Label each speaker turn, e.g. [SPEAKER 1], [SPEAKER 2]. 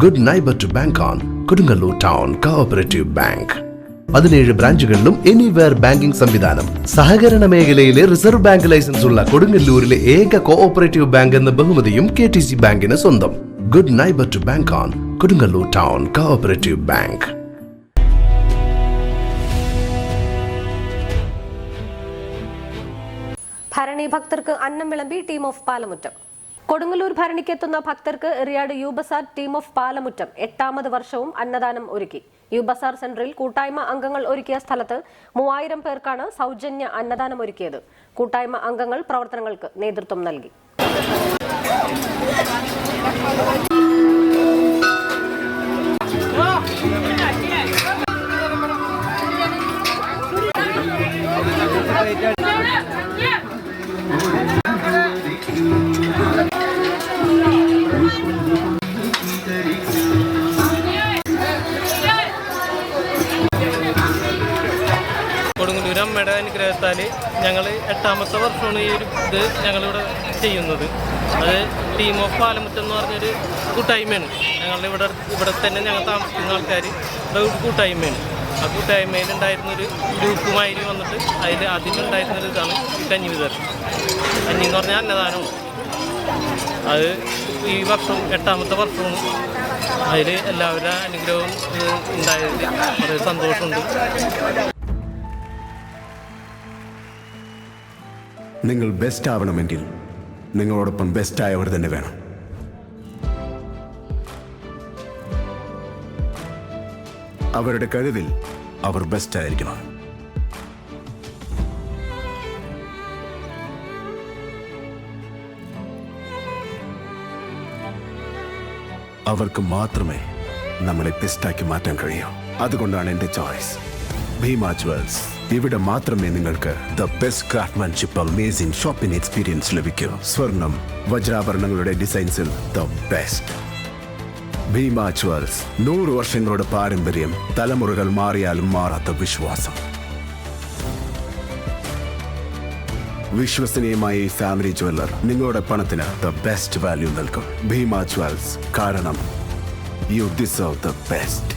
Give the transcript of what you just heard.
[SPEAKER 1] Good neighbour to bank on Kodungallur town cooperative bank. 17 ബ്രാഞ്ചുകളിലും anywhere banking സംവിധാനം. സഹകരണ മേഖലയിലെ റിസർവ് ബാങ്ക് ലൈസൻസ് ഉള്ള കൊടുങ്ങല്ലൂരിലെ ഏക കോഓപ്പറേറ്റീവ് ബാങ്ക് എന്ന ബഹുമതിയും KTC ബാങ്കിന് സ്വന്തം. Good neighbour to bank on Kodungallur town cooperative bank.
[SPEAKER 2] Bharani ഭക്തർക്ക് അന്നം വിളമ്പി ടീം ഓഫ് പാലമുറ്റം. കൊടുങ്ങല്ലൂർ ഭരണിക്കെത്തുന്ന ഭക്തർക്ക് എറിയാട് യുബസാർ ടീം ഓഫ് പാലമുറ്റം 8ാമത് വർഷവും അന്നദാനം ഒരുക്കി. യുബസാർ സെന്ററിൽ കൂട്ടായ്മ അംഗങ്ങൾ ഒരുക്കിയ സ്ഥലത്ത് 3000 പേർക്കാണ് സൗജന്യ അന്നദാനം ഒരുക്കിയത്. കൂട്ടായ്മ അംഗങ്ങൾ പ്രവർത്തനങ്ങൾക്ക് നേതൃത്വം നൽകി.
[SPEAKER 3] കൊടുങ്ങല്ലൂർ അമ്മയുടെ അനുഗ്രഹത്താൽ ഞങ്ങൾ 8ാമത്തെ വർഷമാണ് ഈ ഒരു ഇത് ഞങ്ങളിവിടെ ചെയ്യുന്നത്. അത് ടീം ഓഫ് പാലമുറ്റം എന്ന് പറഞ്ഞൊരു കൂട്ടായ്മയാണ്. ഇവിടെ തന്നെ ഞങ്ങൾ താമസിക്കുന്ന ആൾക്കാർ ഒരു കൂട്ടായ്മയാണ്. ആ കൂട്ടായ്മയിലുണ്ടായിരുന്നൊരു ഗ്രൂപ്പുമായി വന്നിട്ട് അതിലുണ്ടായിരുന്നൊരു ഇതാണ് കഞ്ഞി വിതരണം. കഞ്ഞി എന്ന് പറഞ്ഞാൽ അന്നദാനമാണ്. അത് ഈ വർഷം 8ാമത്തെ വർഷമാണ്. അതിൽ എല്ലാവരുടെ അനുഗ്രഹവും ഉണ്ടായതിൽ വളരെ സന്തോഷമുണ്ട്.
[SPEAKER 4] നിങ്ങൾ ബെസ്റ്റ് ആവണമെങ്കിൽ നിങ്ങളോടൊപ്പം ബെസ്റ്റ് ആയവർ തന്നെ വേണം. അവരുടെ കഴിവിൽ അവർ ബെസ്റ്റ് ആയിരിക്കണം. അവർക്ക് മാത്രമേ നമ്മളെ ബെസ്റ്റാക്കി മാറ്റാൻ കഴിയൂ. അതുകൊണ്ടാണ് എൻ്റെ ചോയ്സ് ഭീമ ജ്വൽസ്. ഇവിടെ മാത്രമേ നിങ്ങൾക്ക് the best craftsmanship amazing shopping experience ലഭിക്കൂ. സ്വർണം, വജ്രാഭരണങ്ങളുടെ ഡിസൈൻസിൽ ദ ബെസ്റ്റ്. ഭീമ ജ്വൽസ് 100 വർഷങ്ങളുടെ പാരമ്പര്യം, തലമുറകൾ മാറിയാലും മാറാത്ത വിശ്വാസം. വിശ്വസനീയമായ ഈ ഫാമിലി ജ്വല്ലർ നിങ്ങളുടെ പണത്തിന് ദ ബെസ്റ്റ് വാല്യൂ നൽകും. ഭീമ ജ്വൽസ്, കാരണം യു ഡിസേർവ് ദ ബെസ്റ്റ്.